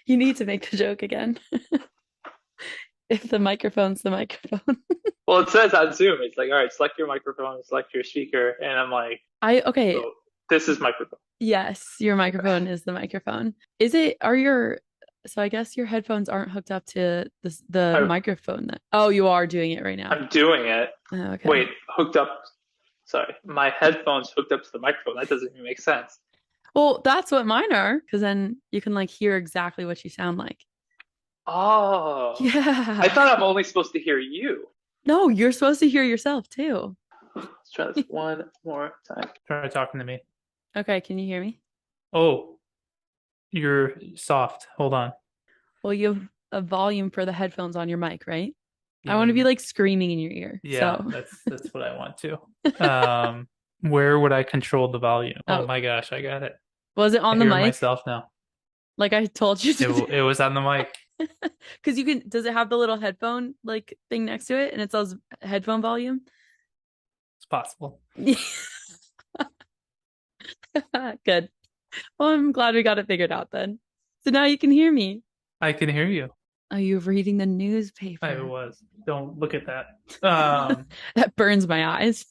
You need to make the joke again. If the microphone's the microphone. Well, it says on Zoom, it's like, all right, select your microphone, select your speaker, and I'm like, Okay, oh, this is microphone. yes, your microphone is the microphone. So I guess your headphones aren't hooked up to the I, microphone then. Oh, you are doing it right now. I'm doing it. Oh, okay. Wait, hooked up. Sorry, my headphones hooked up to the microphone. That doesn't even make sense. Well, that's what mine are, because then you can like hear exactly what you sound like. Oh, I Yeah. thought I'm only supposed to hear you. No, you're supposed to hear yourself too. Let's try this one more time. Try talking to me. Okay, can you hear me? Oh, you're soft. Hold on. Well, you have a volume for the headphones on your mic, right? I You want to be mean, like screaming in your ear. yeah, So, that's what I want to. Where would I control the volume? Oh oh, my gosh, I got it. was it I on the hear mic? myself now. Like I told you to do. It was on the mic. Because you can, does it have the little headphone like thing next to it and it says headphone volume? It's possible. Good. Well, I'm glad we got it figured out then. So now you can hear me. I can hear you. Are you reading the I newspaper? was. Don't look at that. That burns my eyes.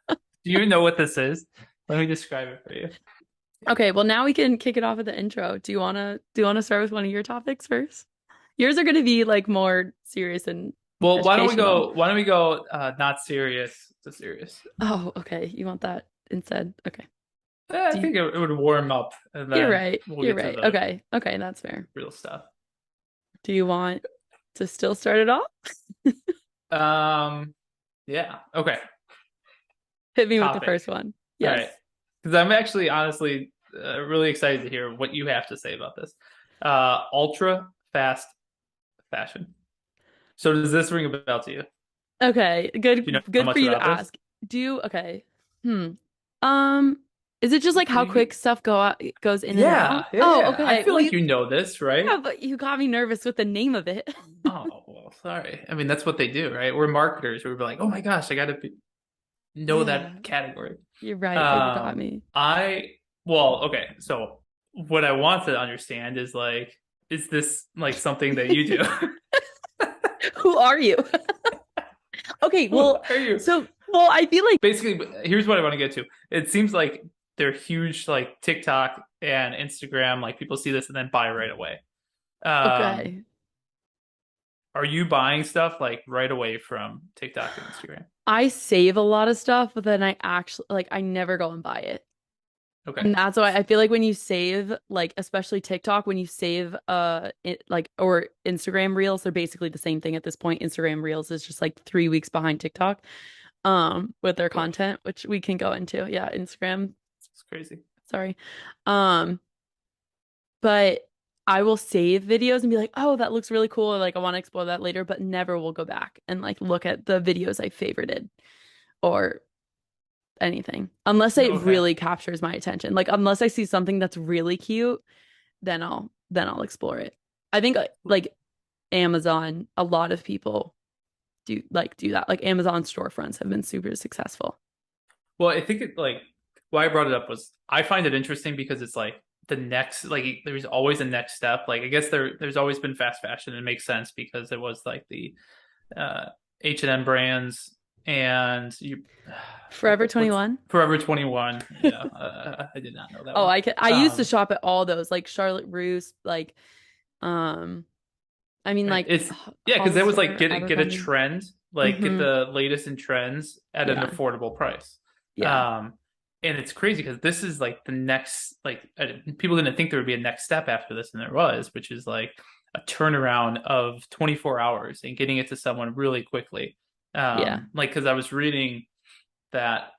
Do you know what this is? Let me describe it for you. Okay, well now we can kick it off with the intro. Do you wanna start with one of your topics first? Yours are gonna be like more serious and Well, why don't we educational. go? Why don't we go? Not serious to serious. Oh, okay. You want that instead? Okay. I Do you, think it would warm up, and you're then right. we'll You're get to right. the Okay. Okay, that's fair. real stuff. Do you want to still start it off? Um, yeah. Okay. Hit me with the Topic. first one. All Yes. right. Because I'm actually, honestly, really excited to hear what you have to say about this. Ultra fast fashion. So does this ring a bell to you? Do Okay. Good you know good for much you to about this? ask. Okay. Hmm. Um, is it just like how quick stuff goes in and out? Yeah, yeah, Oh, yeah. I okay. feel Well, like you know this, right? yeah, but you got me nervous with the name of it. Oh, well, sorry. I mean, that's what they do, right? We're marketers. We're like, oh my gosh, I got to know Yeah, that category. you're right, but you got Um, me. I, well, okay. So what I want to understand is like, is this like something that you do? Who are you? Okay, Who well, are you? well, I feel like Basically, here's what I want to get to. It seems like they're huge, like TikTok and Instagram. Like people see this and then buy right away. Um, okay. are you buying stuff like right away from TikTok and Instagram? I save a lot of stuff, but then I actually like I never go and buy it. Okay. And that's why I feel like when you save, like especially TikTok, when you save like or Instagram Reels, they're basically the same thing at this point. Instagram Reels is just like 3 weeks behind TikTok with their Of course. content, which we can go into. Yeah, Instagram, It's crazy. sorry. Um, but I will save videos and be like, oh, that looks really cool. Like I want to explore that later, but never will go back and like look at the videos I favorited or anything unless it Okay. really captures my attention. Like unless I see something that's really cute, then I'll explore it. I think like Amazon, a lot of people do that. Like Amazon storefronts have been super successful. Well, I think it like why I brought it up was I find it interesting because it's like the next like there's always a next step. Like I guess there's always been fast fashion. It makes sense because it was like the uh H&M brands and you Forever what's 21. Forever 21. Yeah, I did not know that Oh, one. I used to shop at all those like Charlotte Russe, like um I mean like It's yeah, because that was like Hollister, get a Abercrombie. trend, like get Mm-hmm. the latest in trends at an Yeah. affordable price. Yeah. Um, and it's crazy because this is like the next like people didn't think there would be a next step after this, and there was, which is like a turnaround of 24 hours and getting it to someone really quickly. Yeah. Like because I was reading that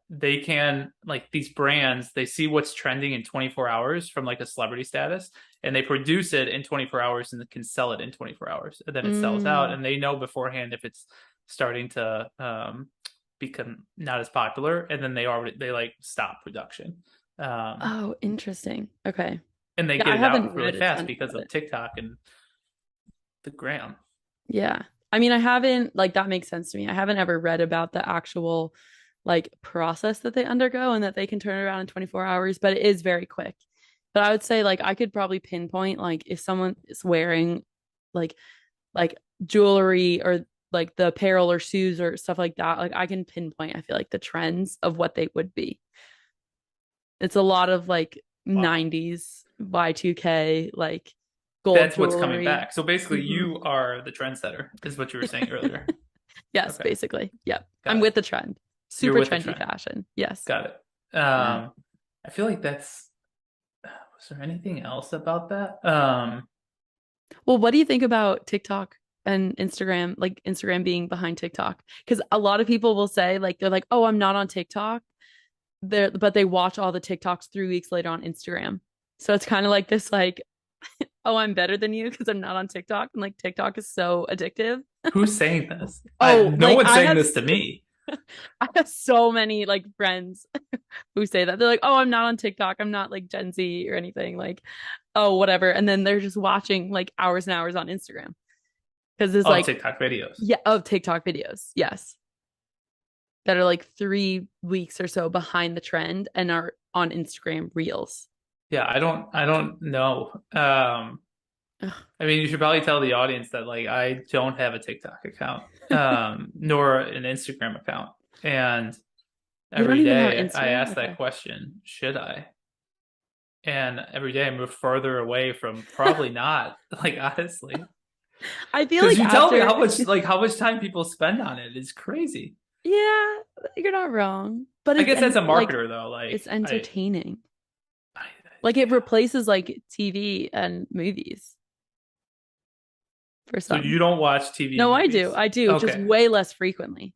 they can like these brands they see what's trending in 24 hours from like a celebrity status and they produce it in 24 hours and can sell it in 24 hours and then it sells out Mm. and they know beforehand if it's starting to become not as popular and then they like stop production um, Oh, interesting. Okay. and they Yeah, get I it haven't out really read a fast ton because about of it. TikTok and the gram. Yeah. I mean, I haven't, like, that makes sense to me. I haven't ever read about the actual, like, process that they undergo and that they can turn around in 24 hours, but it is very quick. But I would say like I could probably pinpoint like if someone is wearing like like jewelry or like the apparel or shoes or stuff like that, like I can pinpoint, I feel like the trends of what they would be. It's a lot of like Wow. 90s Y2K, like gold That's what's coming jewelry. back. So basically, Mhm. you are the trendsetter, is what you were saying earlier. Yes, Okay, basically. Yep. I'm got it. with the trend. You're Super with the trendy trend. fashion. Yes. Got it. Yeah. I feel like that's. Was there anything else about that? Well, what do you think about TikTok and Instagram, like Instagram being behind TikTok? Because a lot of people will say, like, they're like, oh, I'm not on TikTok. But they watch all the TikToks 3 weeks later on Instagram. So it's kind of like this, like, oh, I'm better than you because I'm not on TikTok. And like TikTok is so addictive. Who's saying this? Oh, No like one's saying this to me. I have so many like friends who say that. They're like, oh, I'm not on TikTok. I'm not like Gen Z or anything. Like, oh, whatever. And then they're just watching like hours and hours on Instagram because it's Of like, TikTok videos. yeah, of TikTok videos. Yes. That are like 3 weeks or so behind the trend and are on Instagram reels. Yeah, I don't know. Ugh. I mean, you should probably tell the audience that like I don't have a TikTok account, nor an Instagram account. And You don't every even have day I Instagram? ask Okay. that question, should I? And every day I move further away from probably not, like honestly. I feel Because like you tell me after, how much time people spend on it. It's crazy. yeah, you're not wrong. But I it's guess as and a like marketer though, it's like entertaining. I Like it yeah. replaces like TV and movies for So some. you don't watch TV and No, I do. movies. I do, just Okay. way less frequently.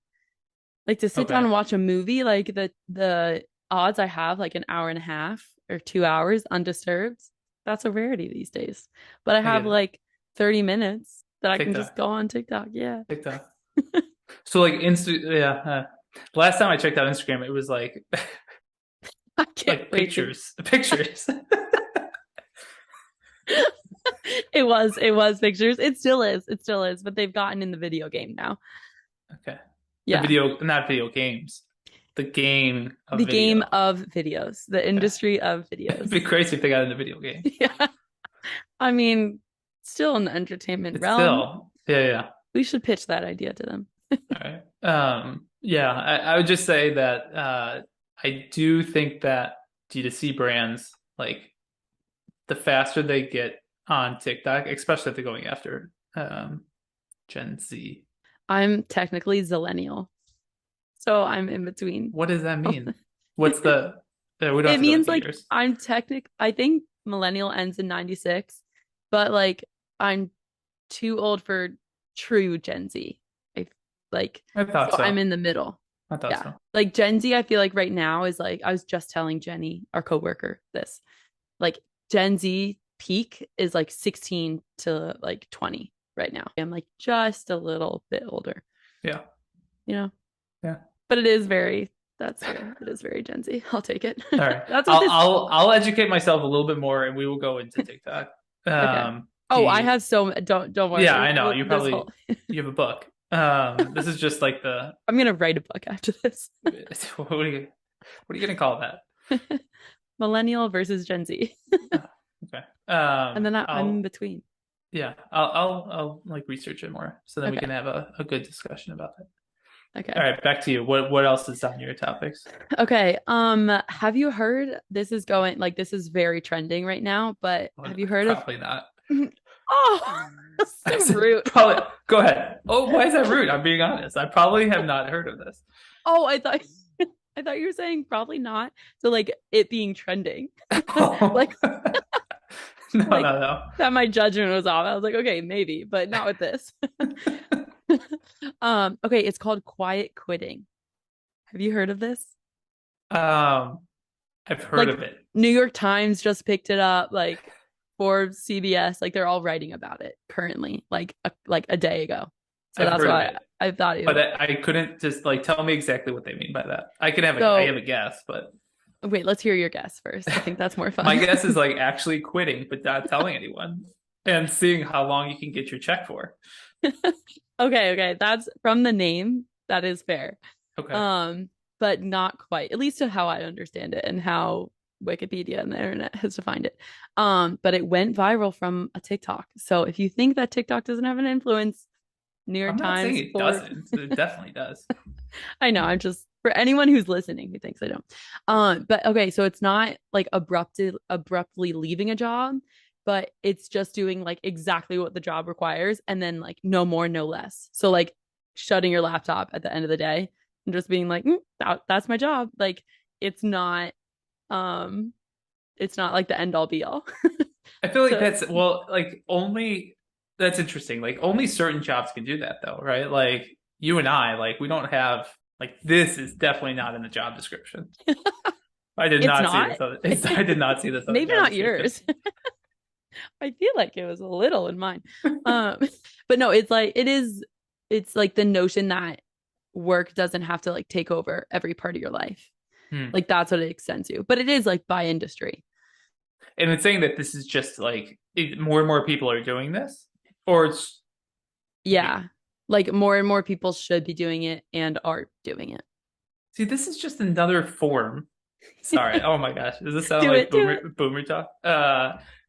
Like to sit down Okay. and watch a movie, like the odds I have like an hour and a half or 2 hours undisturbed, that's a rarity these days. But I I have get it. like 30 minutes that I can just TikTok. go on TikTok. Yeah. TikTok. So like yeah. The last time I checked out Instagram, it was I can't like wait to. pictures. It was pictures. It still is. It still is, but they've gotten in the video game now. Okay. The Yeah. video, not video games, the game The of game video. of videos, the Okay. industry of It'd videos. be crazy if they got in the video game. Yeah. I mean, still in the entertainment It's realm. still, yeah, yeah. We should pitch that idea to them. All right. Yeah, I would just say that I do think that D2C brands, like the faster they get on TikTok, especially if they're going after Gen Z. I'm technically zillennial, so I'm in between. What does that mean? What's the, we don't It have to go means into like years. I think millennial ends in 96, but like I'm too old for true Gen Z. I like I so thought I'm so. in the middle. I thought Yeah. so. Like Gen Z, I feel like right now is like I was just telling Jenny, our coworker, this. Like Gen Z peak is like 16 to like 20 right now. I'm like just a little bit older, Yeah. you know. Yeah. But it is very that's fair. It is very Gen Z. I'll take it. All right. That's what I'll this I'll I'll educate myself a little bit more and we will go into TikTok. okay. Um Oh, I the have so don't worry. Yeah, I know. You This whole probably you have a book. This is just like the I'm gonna write a book after this. what are you gonna call that? Millennial versus Gen Z. Oh, okay. And then I'm in I'll between. yeah, I'll like research it more so then we Okay. can have a good discussion about it. All Okay. right, back to you. What else is on your topics? Okay. Have you heard this is going like this is very trending right now, but Well, have you heard of probably not. oh I so said, rude. probably go ahead. Oh, why is that rude? I'm being honest. I probably have not heard of this. Oh, I thought you were saying probably not. So like it being trending. Oh. Like No, like no, that my judgment was off. I was like, okay, maybe, but not with this. Okay, it's called quiet quitting. Have you heard of this? no. I've heard Like of it. New York Times just picked it up, like Forbes, CBS, like they're all writing about it currently, like a day ago. So I've that's heard of why it, I thought but you. I couldn't just like tell me exactly what they mean by that. I have So a guess, but wait, let's hear your guess first. I think that's more my fun. guess is like actually quitting, but not telling anyone and seeing how long you can get your check for. Okay, okay, that's from the name. That is fair. Okay. Um, but not quite, at least to how I understand it and how Wikipedia and the internet has defined it. But it went viral from a TikTok. So if you think that TikTok doesn't have an influence, New York I'm not saying Times, it Forbes. doesn't. It definitely does. I know. I'm just for anyone who's listening who thinks I don't. But okay, so it's not like abruptly leaving a job, but it's just doing like exactly what the job requires, and then like no more, no less. So like shutting your laptop at the end of the day and just being like, that's my job. Like it's not, um, it's not like the end all be all. I feel like So that's well, like only that's interesting. Like only certain jobs can do that though, right? Like you and I, like we don't have like this is definitely not in the job description. I did it's not see not. this other I did not see this other Maybe job not description. yours. I feel like it was a little in mine. Um, but no, it's like it's like the notion that work doesn't have to like take over every part of your life. Hmm. Like that's what it extends to. But it is like by industry. And it's saying that this is just like more and more people are doing this, or it's Yeah. Like more and more people should be doing it and are doing it. see, this is just another form. Sorry. Oh my gosh. Does this sound Do like it, do it. boomer talk?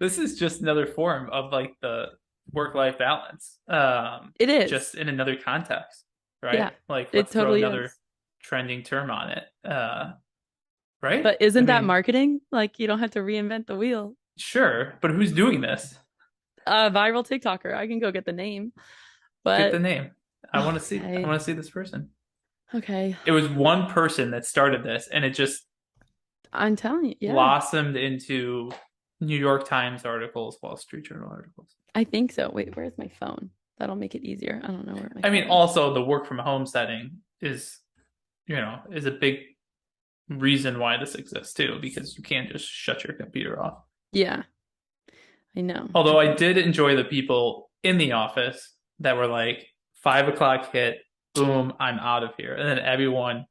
This is just another form of like the work-life balance. It is. Just in another context, Yeah, right? Like it let's throw totally another is. trending term on it. Right? But I isn't that mean, marketing? Like you don't have to reinvent the wheel. sure, but who's doing this? Viral TikToker. I can go get the name. Get the But name. I okay. want to see this person. Okay. It was one person that started this and it just I'm telling you, yeah. blossomed into New York Times articles, Wall Street Journal articles. I think so. Wait, where's my phone? That'll make it easier. I don't know where my I mean, phone is. also the work from home setting is, is a big reason why this exists too, because you can't just shut your computer off. Yeah, I know. Although I did enjoy the people in the office that were like 5 o'clock hit, boom, I'm out of here. And then everyone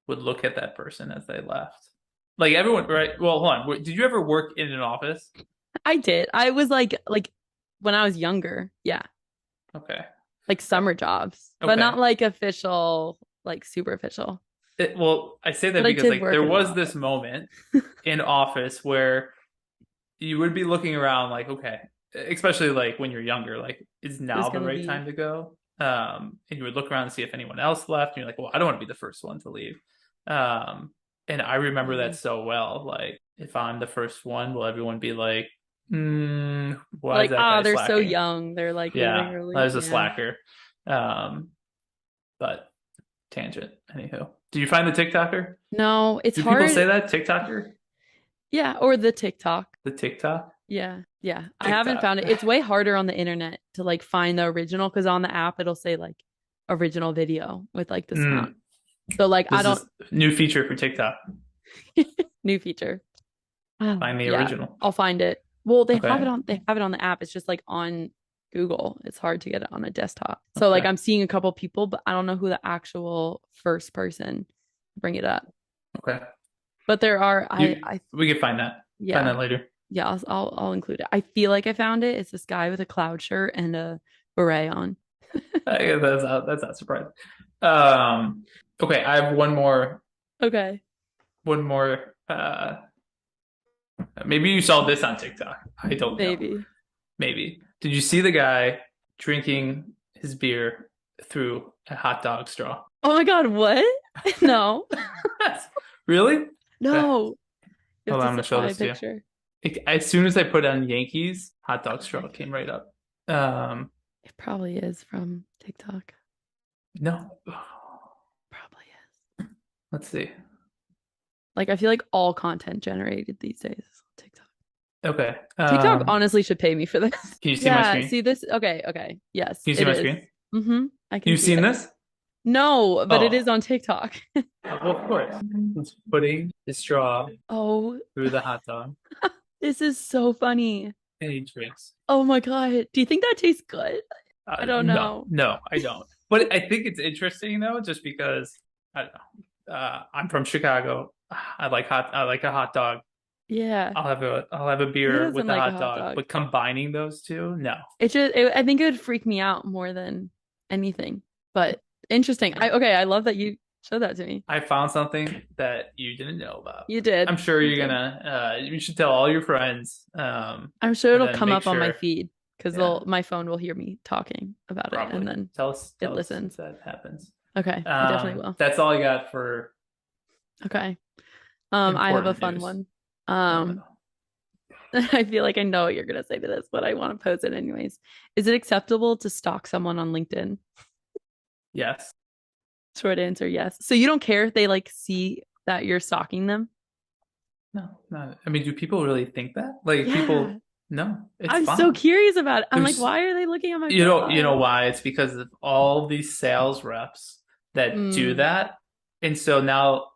would look at that person as they left. Like everyone, right? Well, hold on. Did you ever work in an office? I did. I was like when I was younger, yeah, Okay. like summer jobs, but Okay. not like official, like super official. Well, I say that But I because did like work there in an was this office. moment in office where you would be looking around like, okay, especially like when you're younger, like is There's now the gonna right be, time to go? And you would look around and see if anyone else left, and you're like, well, I don't want to be the first one to leave. Um, and I remember that mm, so well. Like, if I'm the first one, will everyone be like, why is like that guy they're so slacking? young. They're like leaving Yeah, early. there's a Yeah, slacker. Um, but tangent. Anywho, do you find the TikToker? no, it's Do people hard. say that TikToker? Yeah, or the TikTok. The TikTok? Yeah, yeah. I haven't TikTok. found it. It's way harder on the internet to like find the original because on the app it'll say like original video with like the sound. Mm, So like I this don't is new feature for TikTok. new feature. Oh, Find the yeah, original. I'll find it. Well, Okay. they have it on the app. It's just like on Google. It's hard to get it on a desktop. So like Okay. I'm seeing a couple people, but I don't know who the actual first person bring it up. Okay. But there are You I we can find that. Find yeah. that later. Yeah, I'll include it. I feel like I found it. It's this guy with a cloud shirt and a beret on. That's not surprising. Okay, I have Okay. one more maybe you saw this on TikTok. I don't know. Maybe. Maybe. Did you see the guy drinking his beer through a hot dog straw? Oh my God, what? No. Really? Okay. No. You have Hold on, to I'm gonna send show my this to you. picture. As soon as I put on Yankees, hot dog straw Okay. came right up. Um, It probably is from TikTok. no. Probably is. Let's see. Like I feel like all content generated these days is on TikTok. Okay. TikTok honestly should pay me for this. Can you see my Yeah, screen? see this? Okay, okay. Yes, Can you see it my is. screen? Mm-hmm. I can You've see seen it. this? No, but it is Oh, on TikTok. well, of course. It's putting the straw Oh, through the hot dog this is so funny. and he drinks. Oh my God. Do you think that tastes good? I don't No, know. no, I don't. But I think it's interesting though, just because I don't know. I'm from Chicago. I like a hot dog. Yeah. I'll have a Who beer doesn't with a like a hot hot dog. dog? But combining those two, no. I think it would freak me out more than anything. But interesting. I love that you Show that to me. I found something that you didn't know about. You did. I'm sure You you're did. gonna you should tell all your friends, I'm sure and it'll then come make up on my sure. feed because Yeah, they'll my phone will hear me talking about it and probably. then it Tell us if listens. that happens. Okay, I definitely will. That's all I got for Okay. I have a important fun news. one. Oh no. I feel like I know what you're gonna say to this, but I want to pose it anyways. Is it acceptable to stalk someone on LinkedIn? Yes. Short answer, yes. So you don't care if they like see that you're stalking them? No, not. I mean, do people really think that? Like Yeah. people? No, it's I'm so fine. curious about it. I'm like, There's, why are they looking at my you know profile? why? It's because of all these sales reps that do Mm, that, and so now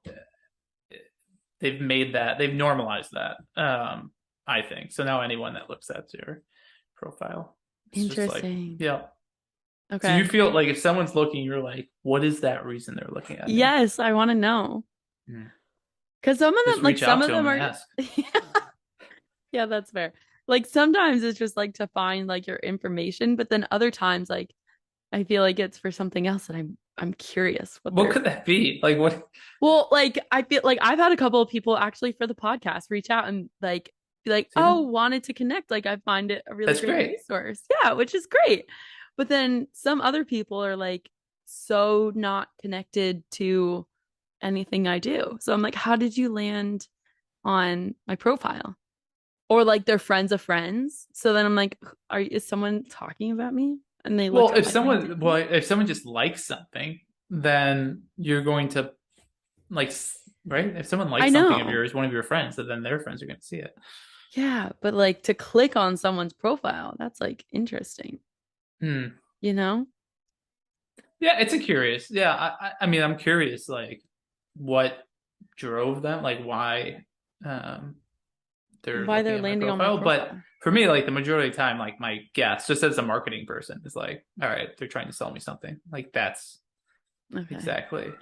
they've normalized that. I think so. Now anyone that looks at your profile, it's just like, interesting. yeah. So you Okay. feel like if someone's looking, you're like, what is that reason they're looking at me? Yes, I want to know. Hmm. Because some of them, Just like reach some out of to them them and are, ask. yeah, that's fair. Like sometimes it's just like to find like your information, but then other times like I feel like it's for something else and I'm curious what What they're could that be? Like what? well, like I feel like I've had a couple of people actually for the podcast reach out and like be like, See oh, that? wanted to connect. Like I find it a really That's great great. resource. Yeah, which is great. But then some other people are like so not connected to anything I do. So I'm like, how did you land on my profile? Or like they're friends of friends. So then I'm like, is someone talking about me? And they looked Well, up my LinkedIn. if someone just likes something, then you're going to like, right? If someone I likes something of know. yours, one of your friends, then their friends are going to see it. Yeah, but like to click on someone's profile, that's like interesting, Hmm. you know? Yeah, it's a curious. Yeah, I mean, I'm curious, like, what drove them, like, why um, they're Why looking they're at my landing on my profile. But profile. for me, like, the majority of the time, like, my guess, just as a marketing person, is like, all right, they're trying to sell me something. Like, that's Okay, exactly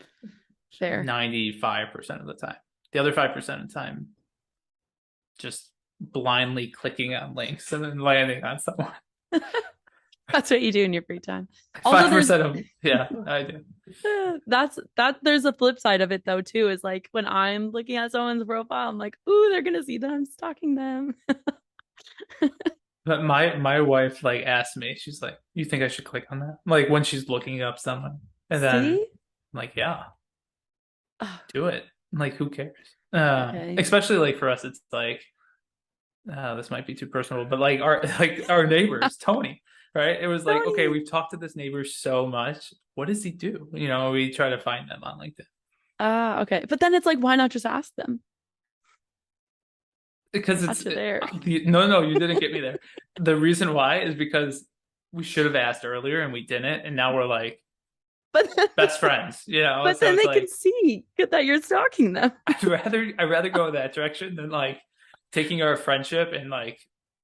fair. 95% of the time. The other 5% of the time, just blindly clicking on links and then landing on someone. That's what you do in your free time. Also, Five there's percent of yeah, I do. that there's a flip side of it though too, is like when I'm looking at someone's profile, I'm like, ooh, they're gonna see that I'm stalking them. But my wife like asked me, she's like, "You think I should click on that?" Like when she's looking up someone, and then See? I'm like, "Yeah, Oh, do it." Like, who cares? okay. Especially like for us, it's like this might be too personal, but like our neighbors, Tony, right? It was like, okay, Tony. we've talked to this neighbor so much. What does he do? You know, we try to find them on LinkedIn Ah, okay. But then it's like, why not just ask them? because Got you there. no, you didn't get me there. The reason why is because we should have asked earlier and we didn't, and now we're like But then, best friends, you know. but So then it's they can like see that you're stalking them. I'd rather go that direction than like taking our friendship and like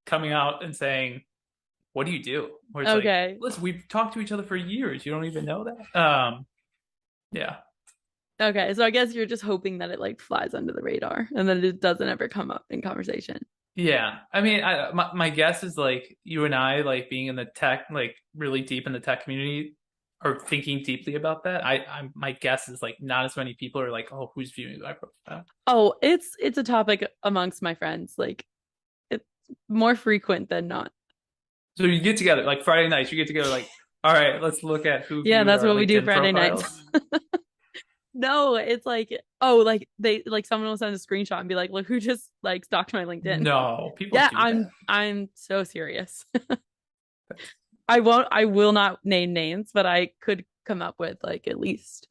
coming out and saying, "What do you do?" Where it's like, Okay. listen, we've talked to each other for years. You don't even know that. Yeah, Okay. So I guess you're just hoping that it like flies under the radar and then it doesn't ever come up in conversation. yeah. I mean, my guess is like you and I like being in the tech, like really deep in the tech community, or thinking deeply about that. My guess is like not as many people are like, oh, who's viewing my profile? Oh, it's a topic amongst my friends. Like it's more frequent than not. So you get together like Friday nights. You get together like, all right, let's look at who Yeah, viewed that's our what we do LinkedIn Friday nights. profiles. No, it's like, oh, like they like someone will send a screenshot and be like, look who just like stalked my LinkedIn. No, people Yeah, do I'm that. I'm so serious. I will not name names, but I could come up with like at least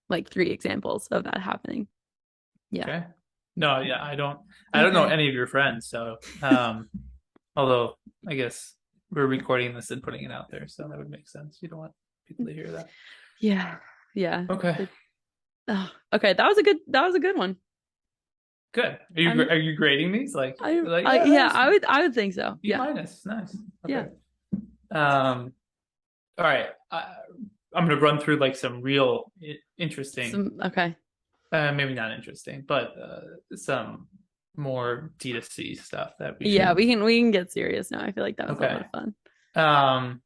like three examples of that happening. Yeah. Okay. No, yeah, I don't know Okay. any of your friends, so although I guess we're recording this and putting it out there, so that would make sense. You don't want people to hear that. Yeah. Yeah. Okay. Oh, okay, that was a good one. Good. I'm Are you grading these? Like I yeah, that yeah, was I would think so. B Yeah. minus. Nice. Yeah. Okay. All right. I'm gonna run through like some real interesting, Okay. maybe not interesting, but some more D2C stuff that we Yeah, should. we can get serious now. I feel like that was a lot Okay. of fun.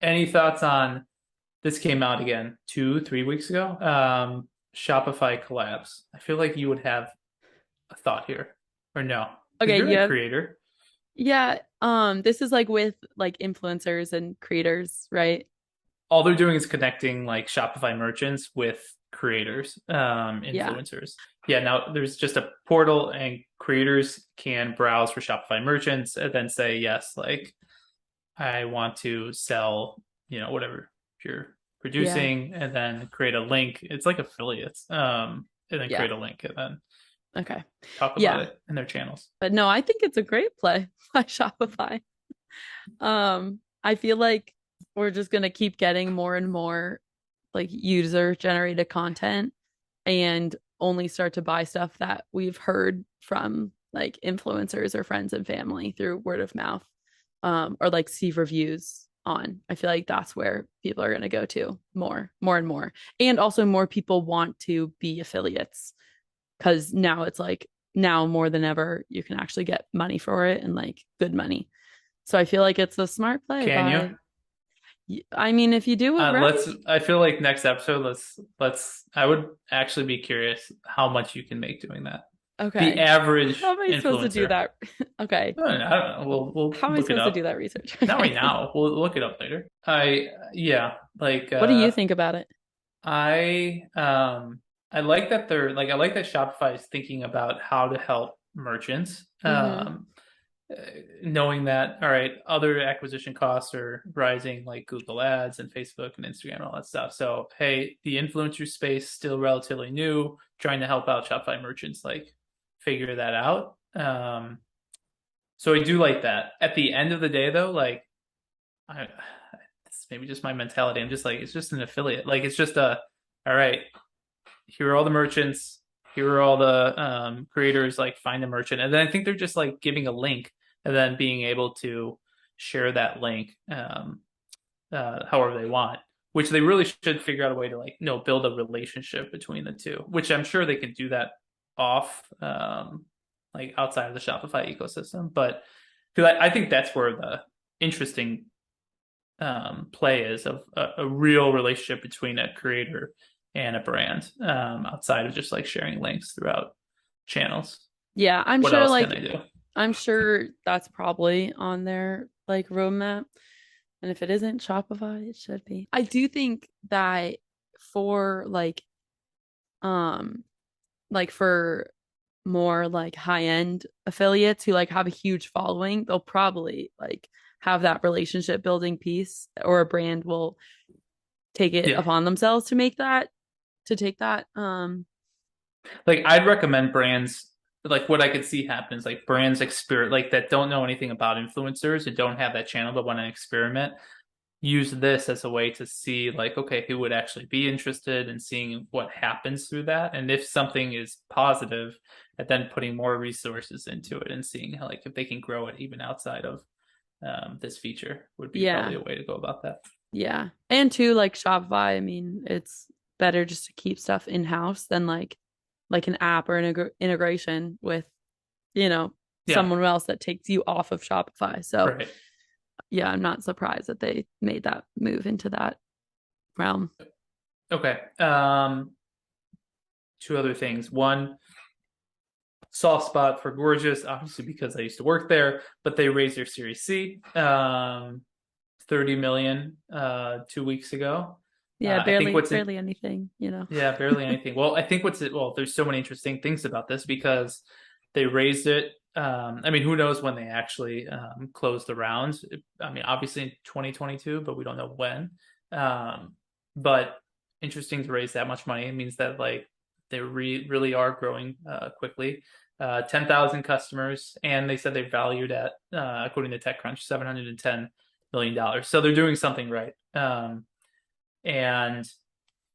Any thoughts on this came out again 2, 3 weeks ago? Shopify Collabs. I feel like you would have a thought here, or no? Because Okay, you're you a have creator. yeah, this is like with like influencers and creators, right? All they're doing is connecting like Shopify merchants with creators, Yeah. influencers. Yeah, now there's just a portal and creators can browse for Shopify merchants and then say, yes, like I want to sell, whatever you're Yeah. producing, and then create a link. It's like affiliates. And then Yeah. create a link and then Okay. talk about Yeah. it in their channels. But no, I think it's a great play by Shopify. I feel like we're just gonna keep getting more and more like user generated content and only start to buy stuff that we've heard from like influencers or friends and family through word of mouth, or like see reviews on. I feel like that's where people are gonna go to more and more. And also more people want to be affiliates because now it's like now more than ever you can actually get money for it and like good money. So I feel like it's a smart play Can you? by I mean if you do it right. Let's. I feel like next episode, let's. I would actually be curious how much you can make doing that. The Okay. How average am I supposed to do influencer. that? Okay. I don't know. We'll How am I look it supposed to do up. that research? Not right Okay. now. We'll look it up later. Yeah, like What do you think about it? I I like that I like that Shopify is thinking about how to help merchants. Mm-hmm. Knowing that, all right, other acquisition costs are rising, like Google Ads and Facebook and Instagram and all that stuff. So, hey, the influencer space still relatively new, trying to help out Shopify merchants like figure that out. So I do like that. At the end of the day, though, like I, it's maybe just my mentality. I'm just like, it's just an affiliate. Like it's just all right, here are all the merchants, here are all the creators, like find a merchant. And then I think they're just like giving a link and then being able to share that link however they want, which they really should figure out a way to like, build a relationship between the two, which I'm sure they can do that off, like outside of the Shopify ecosystem. But because I think that's where the interesting play is of a real relationship between a creator and a brand, outside of just like sharing links throughout channels. Yeah, What else can they do? I'm sure that's probably on their like roadmap. And if it isn't Shopify, it should be. I do think that for um for more like high-end affiliates who like have a huge following, they'll probably like have that relationship building piece or a brand will take it Yeah, upon themselves to make that to take that like I'd recommend brands, like what I could see happen is like brands experiment, like that don't know anything about influencers and don't have that channel but want to experiment, use this as a way to see like, okay, who would actually be interested in seeing what happens through that, and if something is positive, and then putting more resources into it and seeing how, like if they can grow it even outside of this feature would be probably yeah. a way to go about that. Yeah. And too, like Shopify, I mean, it's better just to keep stuff in-house than like an app or an integration with, you know, Yeah, someone else that takes you off of Shopify. So right. yeah, I'm not surprised that they made that move into that realm. Okay. Two other things. One, soft spot for Gorgias, obviously because I used to work there, but they raised their Series C, 30 million 2 weeks ago. Yeah, I think what's it barely anything, you know. Yeah, barely anything. Well, I think there's so many interesting things about this because they raised it. I mean, who knows when they actually close the rounds? I mean, obviously in 2022, but we don't know when. But interesting to raise that much money. It means that like they really are growing quickly. 10,000 customers, and they said they valued at, according to TechCrunch, $710 million. So they're doing something right. And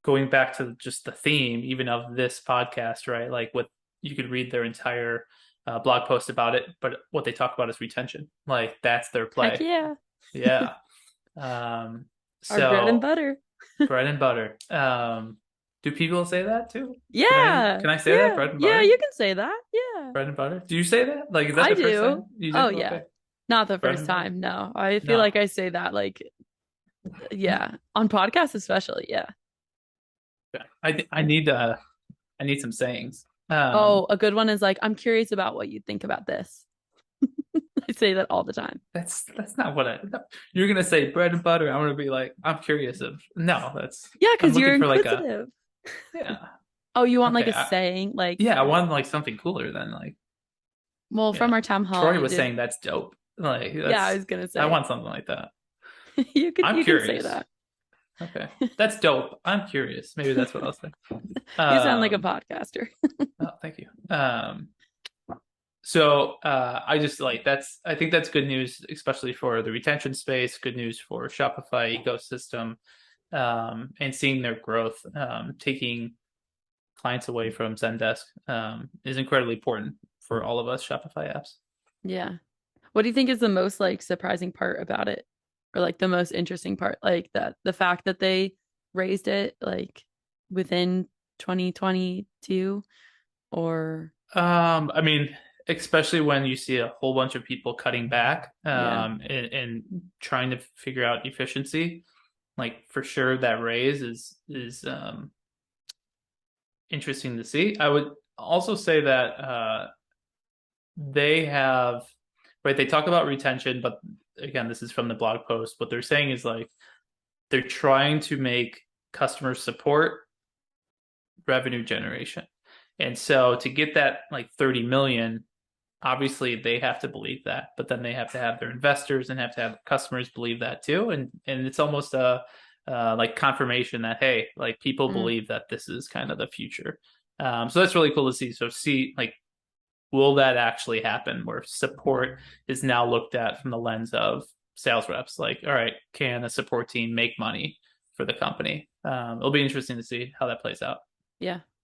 going back to just the theme, even of this podcast, right? Like what you could read their entire blog post about it, but what they talk about is retention. Like that's their Heck play. yeah. Yeah. Um, Our bread and so butter. bread and butter. Do people say that too? Can I Yeah. can I say that, Yeah. bread and Yeah, butter? you can say that. Yeah. Bread and butter. Do you say that? Like, is that I the first do. time you do? Oh yeah. Okay. Not the Bread first and butter. time. No. I feel No. like I say that like yeah, on podcasts especially. Yeah. I need some sayings. Oh, a good one is like, I'm curious about what you think about this. I say that all the time. That's not what you're gonna say bread and butter. I'm gonna be like, I'm curious of no, that's Yeah, I'm because you're looking for like a inquisitive. yeah. Oh, you want like Okay. a saying? Like, Yeah, I want like something cooler than like well, yeah. from our town hall, Troy you was did. saying that's dope. Like Yeah, I that's was gonna I say want something like that. I'm you can say curious. that. Okay. That's dope. I'm curious. Maybe that's what I'll say. You sound like a Um podcaster. oh, thank you. So I just like I think that's good news, especially for the retention space, good news for Shopify ecosystem, and seeing their growth, taking clients away from Zendesk is incredibly important for all of us Shopify apps. Yeah. What do you think is the most like surprising part about it? Or like the most interesting part? Like that the fact that they raised it like within 2022 or I mean, especially when you see a whole bunch of people cutting back yeah. and trying to figure out efficiency, like for sure that raise is interesting to see. I would also say that they have right. They talk about retention, but again, this is from the blog post. What they're saying is like they're trying to make customer support revenue generation, and so to get that like 30 million, obviously they have to believe that, but then they have to have their investors and have to have the customers believe that too, and it's almost a like confirmation that hey, like people Mm, believe that this is kind of the future. So that's really cool to see. So see like will that actually happen where support is now looked at from the lens of sales reps? Like, all right, can a support team make money for the company? It'll be interesting to see how that plays out. yeah.